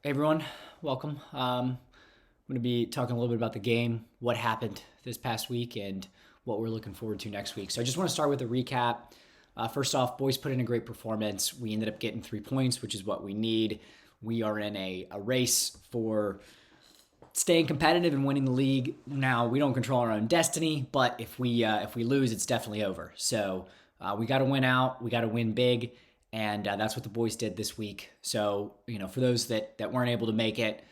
Hey everyone, welcome. I'm going to be talking a little bit about the game, what happened this past week, and what we're looking forward to next week. So I just want to start with a recap. First off, boys put in a great performance. We ended up getting 3 points, which is what we need. We are in a race for staying competitive and winning the league. Now we don't control our own destiny, but if we lose, it's definitely over. So we got to win out. We got to win big, and that's what the boys did this week. So for those that weren't able to make it,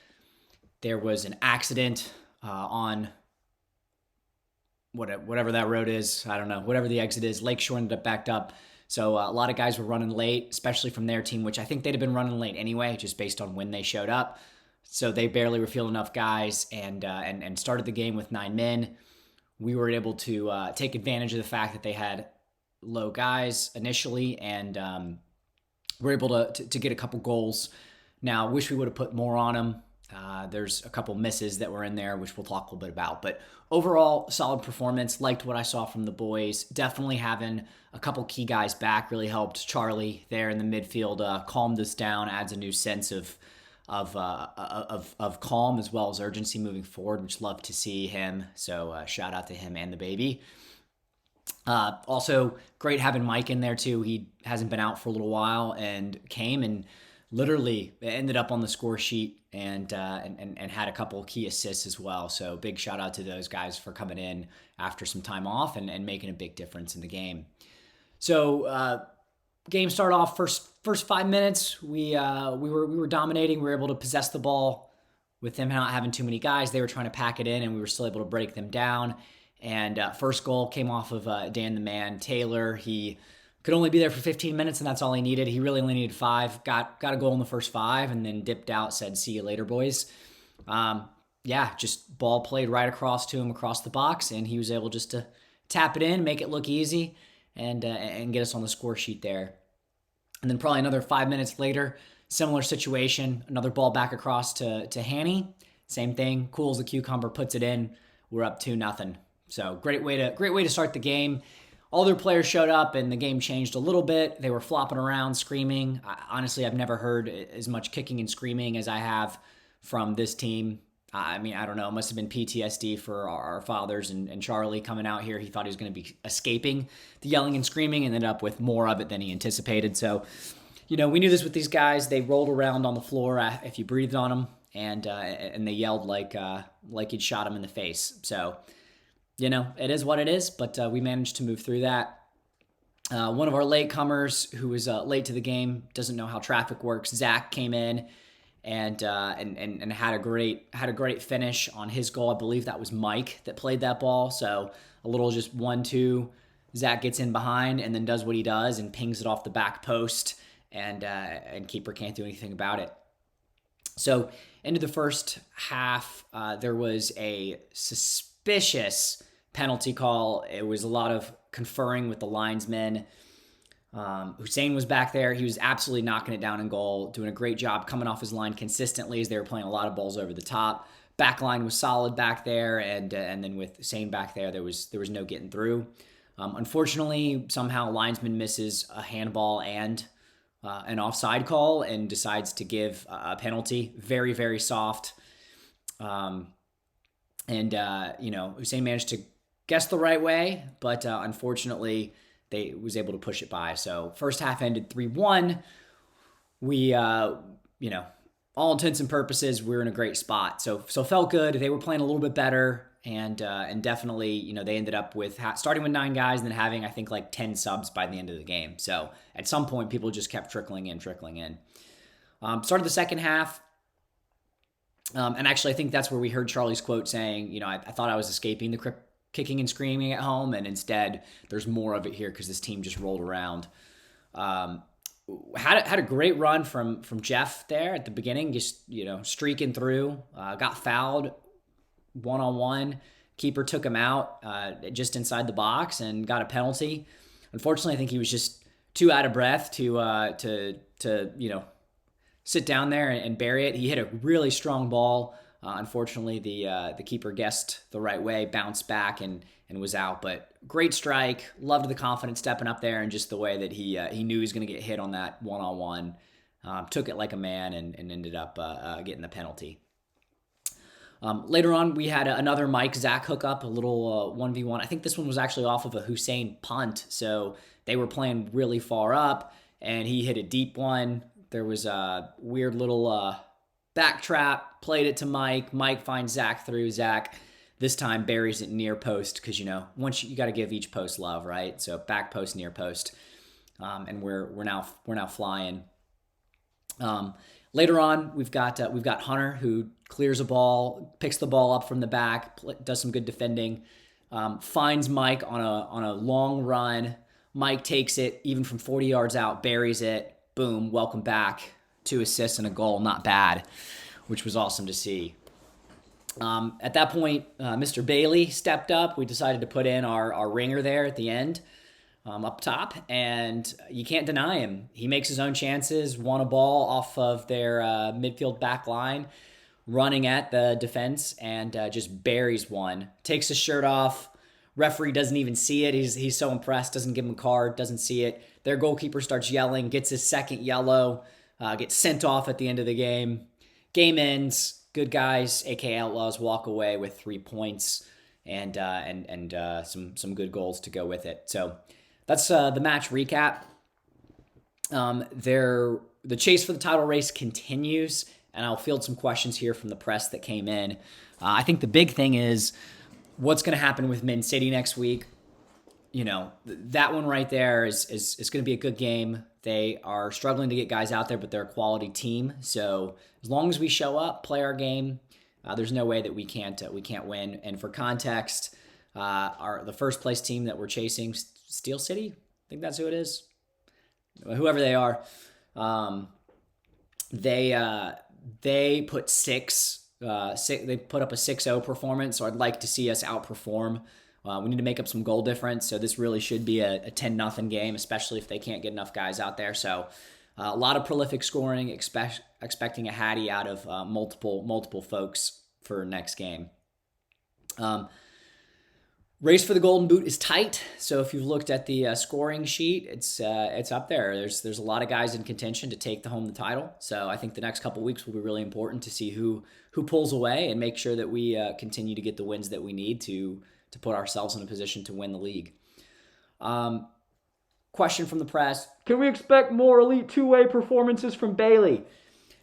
there was an accident on whatever that road is. I don't know, whatever the exit is. Lakeshore ended up backed up. So a lot of guys were running late, especially from their team, which I think they'd have been running late anyway, just based on when they showed up. So they barely were fielding enough guys and started the game with 9 men. We were able to take advantage of the fact that they had low guys initially, and we're able to get a couple goals. Now, wish we would have put more on them. There's a couple misses that were in there, which we'll talk a little bit about. But overall, solid performance. Liked what I saw from the boys. Definitely having a couple key guys back really helped. Charlie there in the midfield calmed us down, adds a new sense of calm as well as urgency moving forward, which love to see him. So shout out to him and the baby. Also, great having Mike in there too. He hasn't been out for a little while and came and literally ended up on the score sheet and had a couple of key assists as well. So big shout out to those guys for coming in after some time off and making a big difference in the game. So game started off first 5 minutes. We were dominating. We were able to possess the ball with them not having too many guys. They were trying to pack it in, and we were still able to break them down. And first goal came off of Dan the Man Taylor. He could only be there for 15 minutes, and that's all he needed. He really only needed 5. Got a goal in the first 5, and then dipped out, said, "See you later, boys." Just ball played right across to him across the box, and he was able just to tap it in, make it look easy, and get us on the score sheet there. And then probably another 5 minutes later, similar situation, another ball back across to Hanny. Same thing, cools the cucumber, puts it in. We're up 2-0. So great way to start the game. All their players showed up, and the game changed a little bit. They were flopping around, screaming. Honestly, I've never heard as much kicking and screaming as I have from this team. I mean, I don't know. It must have been PTSD for our fathers and Charlie coming out here. He thought he was going to be escaping the yelling and screaming and ended up with more of it than he anticipated. So, we knew this with these guys. They rolled around on the floor if you breathed on them, and they yelled like you'd shot them in the face. So, it is what it is, but we managed to move through that. One of our latecomers who was late to the game, doesn't know how traffic works. Zach came in and had a great finish on his goal. I believe that was Mike that played that ball. So a little just 1-2. Zach gets in behind and then does what he does and pings it off the back post, and keeper can't do anything about it. So into the first half, there was a suspicious penalty call. It was a lot of conferring with the linesmen. Hussein was back there. He was absolutely knocking it down in goal, doing a great job coming off his line consistently as they were playing a lot of balls over the top. Back line was solid back there, and then with Hussein back there, there was no getting through. Unfortunately, somehow linesman misses a handball and an offside call and decides to give a penalty. Very, very soft. Hussein managed to guess the right way, but unfortunately, they was able to push it by. So first half ended 3-1. We, all intents and purposes, we were in a great spot. So felt good. They were playing a little bit better, and definitely, they ended up with starting with 9 guys and then having, I think, like 10 subs by the end of the game. So at some point, people just kept trickling in. Started the second half. And actually, I think that's where we heard Charlie's quote saying, I thought I was escaping the kicking and screaming at home, and instead there's more of it here because this team just rolled around. Had a great run from Jeff there at the beginning, just streaking through. Got fouled 1-on-1. Keeper took him out just inside the box and got a penalty. Unfortunately, I think he was just too out of breath to sit down there and bury it. He hit a really strong ball. Unfortunately, the keeper guessed the right way, bounced back, and was out. But great strike. Loved the confidence stepping up there and just the way that he knew he was going to get hit on that 1-on-1. took it like a man and ended up getting the penalty. Later on, we had another Mike-Zach hookup, a little 1v1. I think this one was actually off of a Hussein punt, so they were playing really far up, and he hit a deep one. There was a weird little back trap, played it to Mike. Mike finds Zach through. Zach this time buries it near post because, once you got to give each post love, right? So back post, near post, and we're now flying. Later on, we've got Hunter, who clears a ball, picks the ball up from the back, does some good defending, finds Mike on a long run. Mike takes it even from 40 yards out, buries it. Boom, welcome back. 2 assists and a goal, not bad, which was awesome to see. At that point, Mr. Bailey stepped up. We decided to put in our ringer there at the end. Up top, and you can't deny him. He makes his own chances, won a ball off of their midfield back line, running at the defense, and just buries one. Takes his shirt off. Referee doesn't even see it. He's so impressed, doesn't give him a card, doesn't see it. Their goalkeeper starts yelling, gets his second yellow, gets sent off at the end of the game. Game ends. Good guys, aka Outlaws, walk away with 3 points and some good goals to go with it. So that's the match recap. The chase for the title race continues, and I'll field some questions here from the press that came in. I think the big thing is what's going to happen with Man City next week. That one right there is going to be a good game. They are struggling to get guys out there, but they're a quality team. So as long as we show up, play our game, there's no way that we can't win. And for context, the first place team that we're chasing, Steel City, I think that's who it is. Whoever they are, they put they put up a 6-0 performance. So I'd like to see us outperform. We need to make up some goal difference. So this really should be a 10-0 game, especially if they can't get enough guys out there. So a lot of prolific scoring, expecting a Hattie out of multiple folks for next game. Race for the Golden Boot is tight, so if you've looked at the scoring sheet, it's up there. There's a lot of guys in contention to take home the title. So I think the next couple weeks will be really important to see who pulls away and make sure that we continue to get the wins that we need to put ourselves in a position to win the league. Question from the press: can we expect more elite two-way performances from Bailey?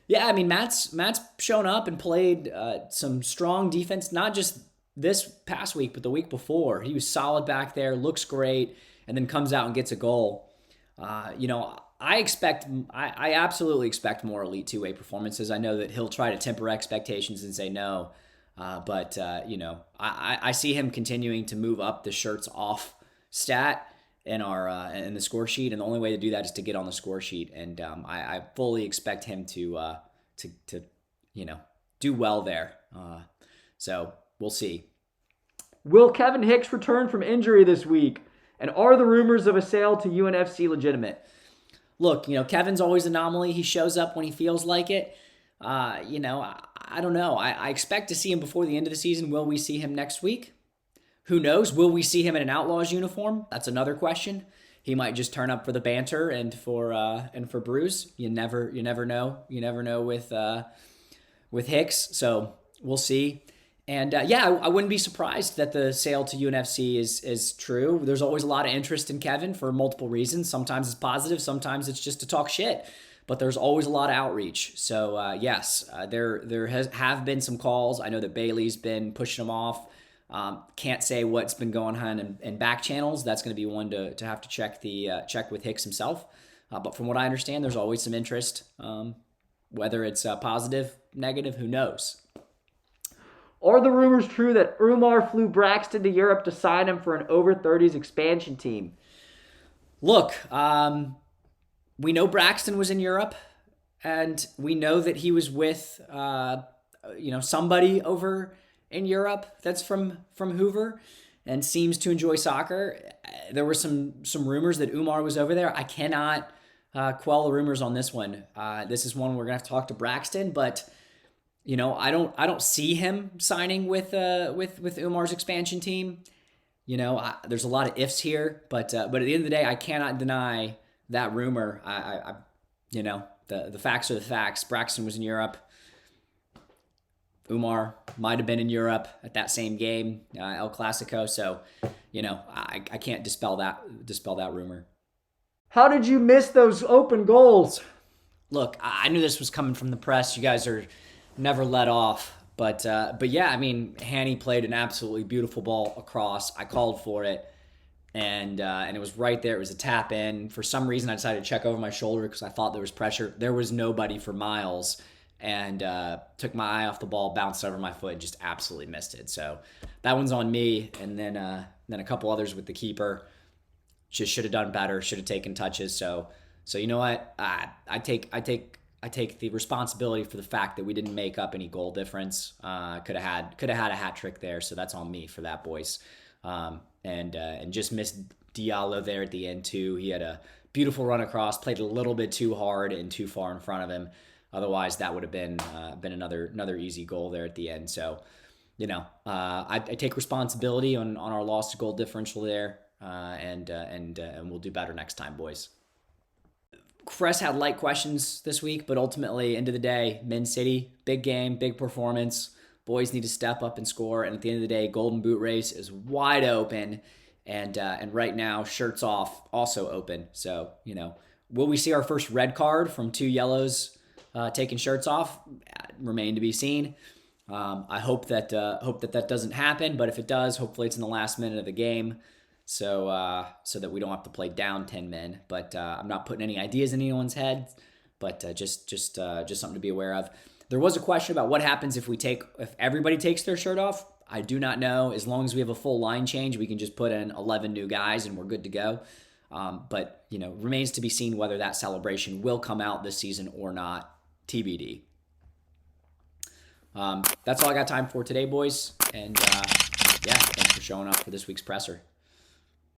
Yeah, I mean Matt's shown up and played some strong defense, not just this past week, but the week before. He was solid back there, looks great, and then comes out and gets a goal. I absolutely expect more elite two-way performances. I know that he'll try to temper expectations and say no, but I see him continuing to move up the shirts off stat in in the score sheet, and the only way to do that is to get on the score sheet. And I fully expect him to do well there. So we'll see. Will Kevin Hicks return from injury this week? And are the rumors of a sale to UNFC legitimate? Look, Kevin's always an anomaly. He shows up when he feels like it. I don't know. I expect to see him before the end of the season. Will we see him next week? Who knows? Will we see him in an Outlaws uniform? That's another question. He might just turn up for the banter and for Bruce. You never know. You never know with Hicks. So we'll see. And I wouldn't be surprised that the sale to UNFC is true. There's always a lot of interest in Kevin for multiple reasons. Sometimes it's positive, sometimes it's just to talk shit. But there's always a lot of outreach. So yes, there have been some calls. I know that Bailey's been pushing them off. Can't say what's been going on in back channels. That's going to be one to have to check with Hicks himself. But from what I understand, there's always some interest. Whether it's positive, negative, who knows? Are the rumors true that Umar flew Braxton to Europe to sign him for an over-30s expansion team? Look, we know Braxton was in Europe, and we know that he was with somebody over in Europe that's from Hoover and seems to enjoy soccer. There were some rumors that Umar was over there. I cannot quell the rumors on this one. This is one we're gonna have to talk to Braxton, but I don't see him signing with Umar's expansion team. There's a lot of ifs here, but at the end of the day, I cannot deny that rumor. the facts are the facts. Braxton was in Europe. Umar might have been in Europe at that same game, El Clasico. So, I can't dispel that rumor. How did you miss those open goals? Look, I knew this was coming from the press. You guys are never let off. But yeah, I mean, Hanny played an absolutely beautiful ball across. I called for it, and it was right there. It was a tap in. For some reason, I decided to check over my shoulder because I thought there was pressure. There was nobody for miles, and took my eye off the ball, bounced over my foot, and just absolutely missed it. So that one's on me. And then a couple others with the keeper. Just should have done better. Should have taken touches. So you know what? I take the responsibility for the fact that we didn't make up any goal difference. Could have had a hat trick there, so that's on me for that, boys. And just missed Diallo there at the end too. He had a beautiful run across, played a little bit too hard and too far in front of him. Otherwise, that would have been another easy goal there at the end. So, I take responsibility on our loss to goal differential there, and we'll do better next time, boys. Cress had light questions this week, but ultimately, end of the day, Men City, big game, big performance. Boys need to step up and score. And at the end of the day, Golden Boot race is wide open, and right now, shirts off also open. So will we see our first red card from 2 yellows taking shirts off? Remain to be seen. I hope that doesn't happen, but if it does, hopefully it's in the last minute of the game. So that we don't have to play down 10 men. But I'm not putting any ideas in anyone's head, but just something to be aware of. There was a question about what happens if everybody takes their shirt off. I do not know. As long as we have a full line change, we can just put in 11 new guys and we're good to go. But remains to be seen whether that celebration will come out this season or not. TBD. That's all I got time for today, boys. And thanks for showing up for this week's presser.